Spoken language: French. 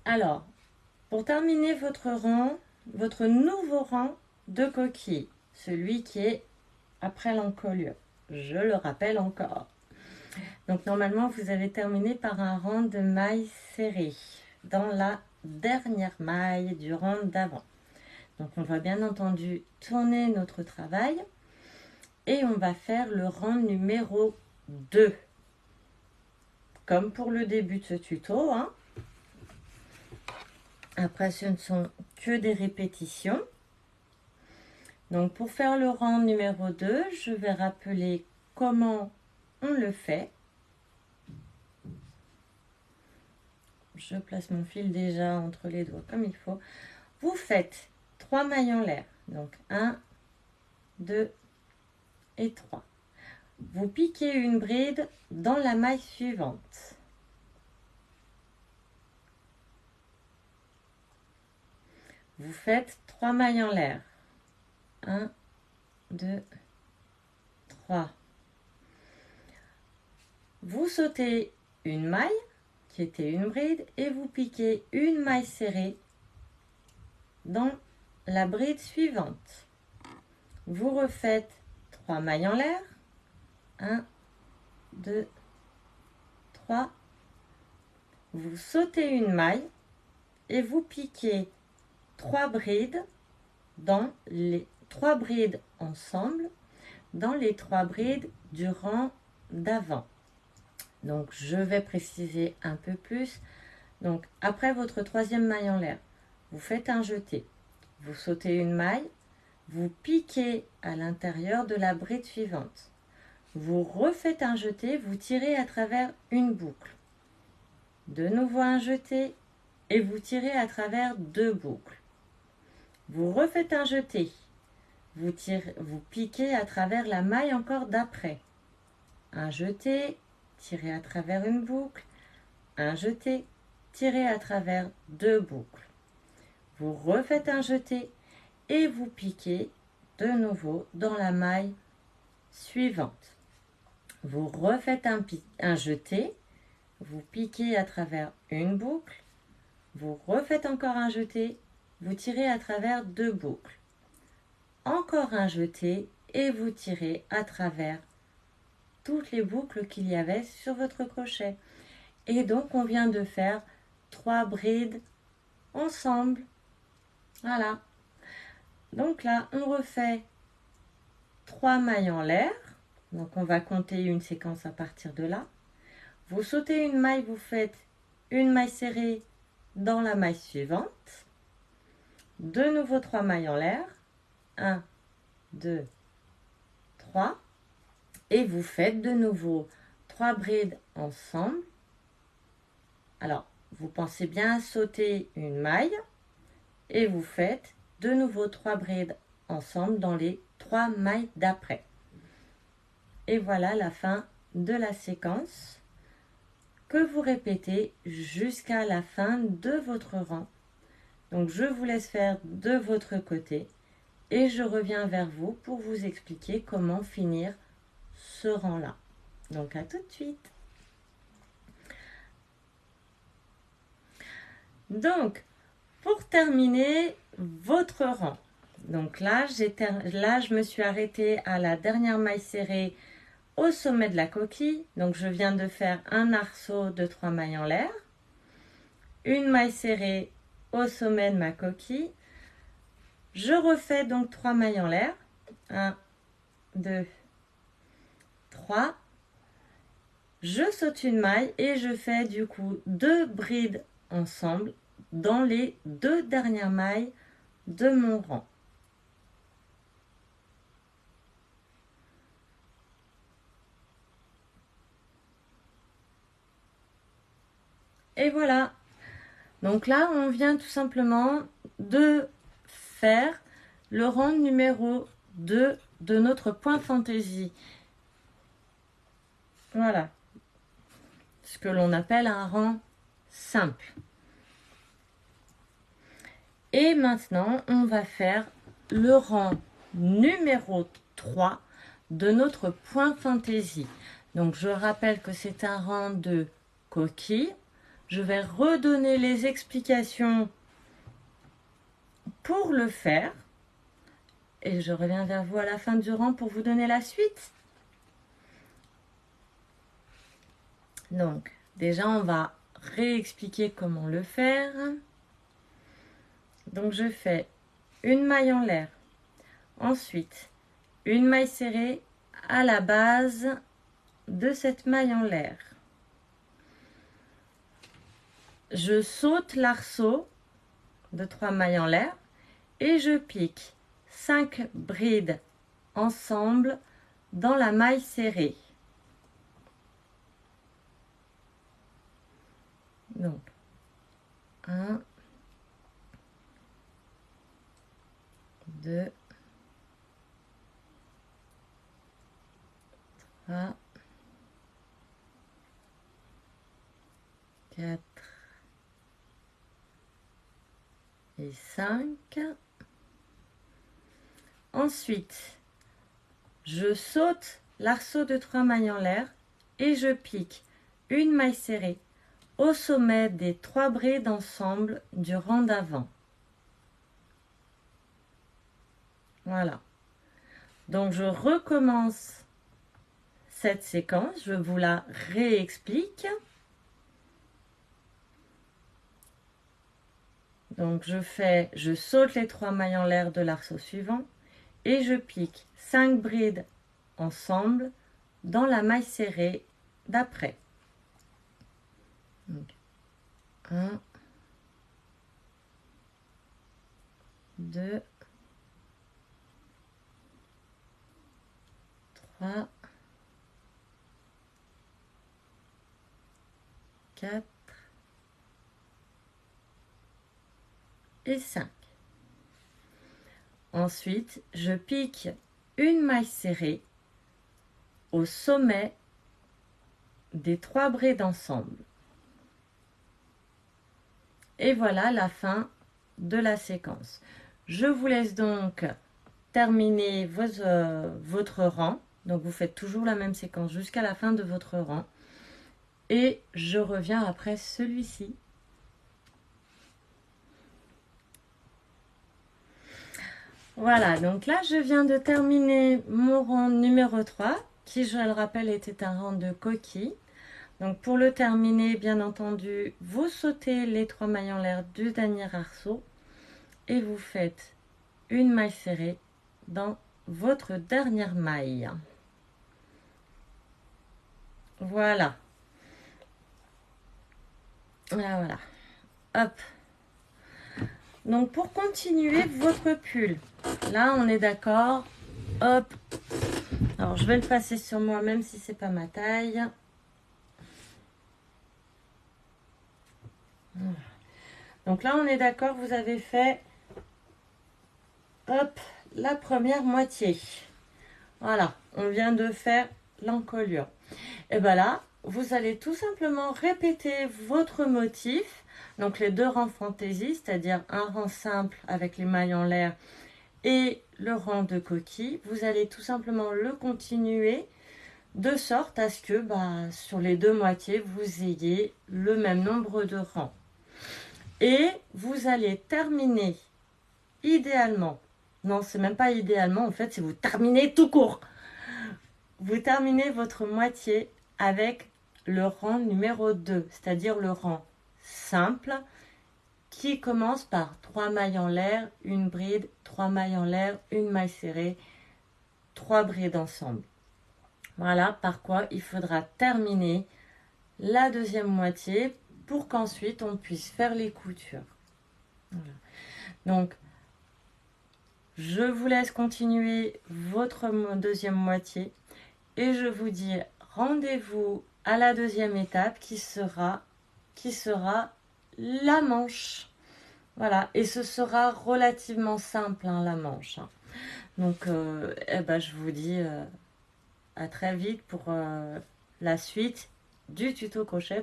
Alors, pour terminer votre rang, votre nouveau rang de coquille, celui qui est après l'encolure, je le rappelle encore. Donc normalement, vous avez terminé par un rang de mailles serrées dans la dernière maille du rang d'avant. Donc on va bien entendu tourner notre travail et on va faire le rang numéro 2. Comme pour le début de ce tuto, hein. Après, ce ne sont que des répétitions. Donc pour faire le rang numéro 2, je vais rappeler comment on le fait. Je place mon fil déjà entre les doigts comme il faut. Vous faites 3 mailles en l'air. Donc 1, 2 et 3. Vous piquez une bride dans la maille suivante. Vous faites 3 mailles en l'air. 1, 2, 3. Vous sautez une maille qui était une bride et vous piquez une maille serrée dans la bride suivante. Vous refaites 3 mailles en l'air. 1, 2, 3. Vous sautez une maille et vous piquez 3 brides dans les 3 brides ensemble dans les 3 brides du rang d'avant. Donc je vais préciser un peu plus. Donc après votre 3e maille en l'air, vous faites un jeté. Vous sautez une maille, vous piquez à l'intérieur de la bride suivante. Vous refaites un jeté, vous tirez à travers une boucle. De nouveau un jeté et vous tirez à travers 2 boucles. Vous refaites un jeté, vous piquez à travers la maille encore d'après. Un jeté, tirez à travers une boucle, un jeté, tirez à travers 2 boucles. Vous refaites un jeté et vous piquez de nouveau dans la maille suivante. Vous refaites un jeté, vous piquez à travers une boucle, vous refaites encore un jeté, vous tirez à travers 2 boucles. Encore un jeté et vous tirez à travers toutes les boucles qu'il y avait sur votre crochet. Et donc on vient de faire 3 brides ensemble. Voilà. Donc là, on refait 3 mailles en l'air. Donc on va compter une séquence à partir de là. Vous sautez une maille, vous faites une maille serrée dans la maille suivante. De nouveau 3 mailles en l'air. 1, 2, 3. Et vous faites de nouveau 3 brides ensemble. Alors, vous pensez bien à sauter une maille et vous faites de nouveau 3 brides ensemble dans les 3 mailles d'après. Et voilà la fin de la séquence que vous répétez jusqu'à la fin de votre rang. Donc je vous laisse faire de votre côté et je reviens vers vous pour vous expliquer comment finir ce rang-là. Donc à tout de suite. Donc, pour terminer votre rang, donc là, je me suis arrêtée à la dernière maille serrée au sommet de la coquille. Donc, je viens de faire un arceau de 3 mailles en l'air, une maille serrée au sommet de ma coquille. Je refais donc 3 mailles en l'air. 1, 2, 3. Je saute une maille et je fais du coup 2 brides ensemble dans les 2 dernières mailles de mon rang. Et voilà. Donc là, on vient tout simplement de faire le rang numéro 2 de notre point fantaisie. Voilà. Ce que l'on appelle un rang simple. Et maintenant, on va faire le rang numéro 3 de notre point fantaisie. Donc, je rappelle que c'est un rang de coquille. Je vais redonner les explications pour le faire. Et je reviens vers vous à la fin du rang pour vous donner la suite. Donc, déjà, on va réexpliquer comment le faire. Donc, je fais une maille en l'air. Ensuite, une maille serrée à la base de cette maille en l'air. Je saute l'arceau de 3 mailles en l'air et je pique 5 brides ensemble dans la maille serrée. Donc, 1, 2, 3, 4 et 5. Ensuite, je saute l'arceau de 3 mailles en l'air et je pique une maille serrée au sommet des 3 brides ensemble du rang d'avant. Voilà. Donc, je recommence cette séquence, je vous la réexplique. Donc, je saute les 3 mailles en l'air de l'arceau suivant et je pique 5 brides ensemble dans la maille serrée d'après. 1, 2, 3, 4 et 5. Ensuite, je pique une maille serrée au sommet des 3 brides ensemble. Et voilà la fin de la séquence. Je vous laisse donc terminer votre rang. Donc vous faites toujours la même séquence jusqu'à la fin de votre rang. Et je reviens après celui-ci. Voilà, donc là je viens de terminer mon rang numéro 3, qui je le rappelle était un rang de coquille. Donc pour le terminer, bien entendu, vous sautez les 3 mailles en l'air du dernier arceau et vous faites une maille serrée dans votre dernière maille. Voilà. Voilà. Hop. Donc pour continuer votre pull, là on est d'accord. Hop. Alors je vais le passer sur moi même si c'est pas ma taille. Voilà. Donc là on est d'accord, vous avez fait hop la première moitié. Voilà, on vient de faire l'encolure. Et bien là, vous allez tout simplement répéter votre motif. Donc les 2 rangs fantaisie, c'est-à-dire un rang simple avec les mailles en l'air et le rang de coquille. Vous allez tout simplement le continuer de sorte à ce que sur les 2 moitiés, vous ayez le même nombre de rangs. Et vous allez terminer idéalement. Non, c'est même pas idéalement, en fait, c'est vous terminez tout court. Vous terminez votre moitié avec le rang numéro 2, c'est-à-dire le rang simple qui commence par 3 mailles en l'air, une bride, 3 mailles en l'air, une maille serrée, 3 brides ensemble. Voilà par quoi il faudra terminer la deuxième moitié pour qu'ensuite on puisse faire les coutures. Voilà. Donc, je vous laisse continuer votre deuxième moitié et je vous dis rendez-vous à la deuxième étape qui sera la manche. Voilà, et ce sera relativement simple la manche. Donc, je vous dis à très vite pour la suite du tuto crochet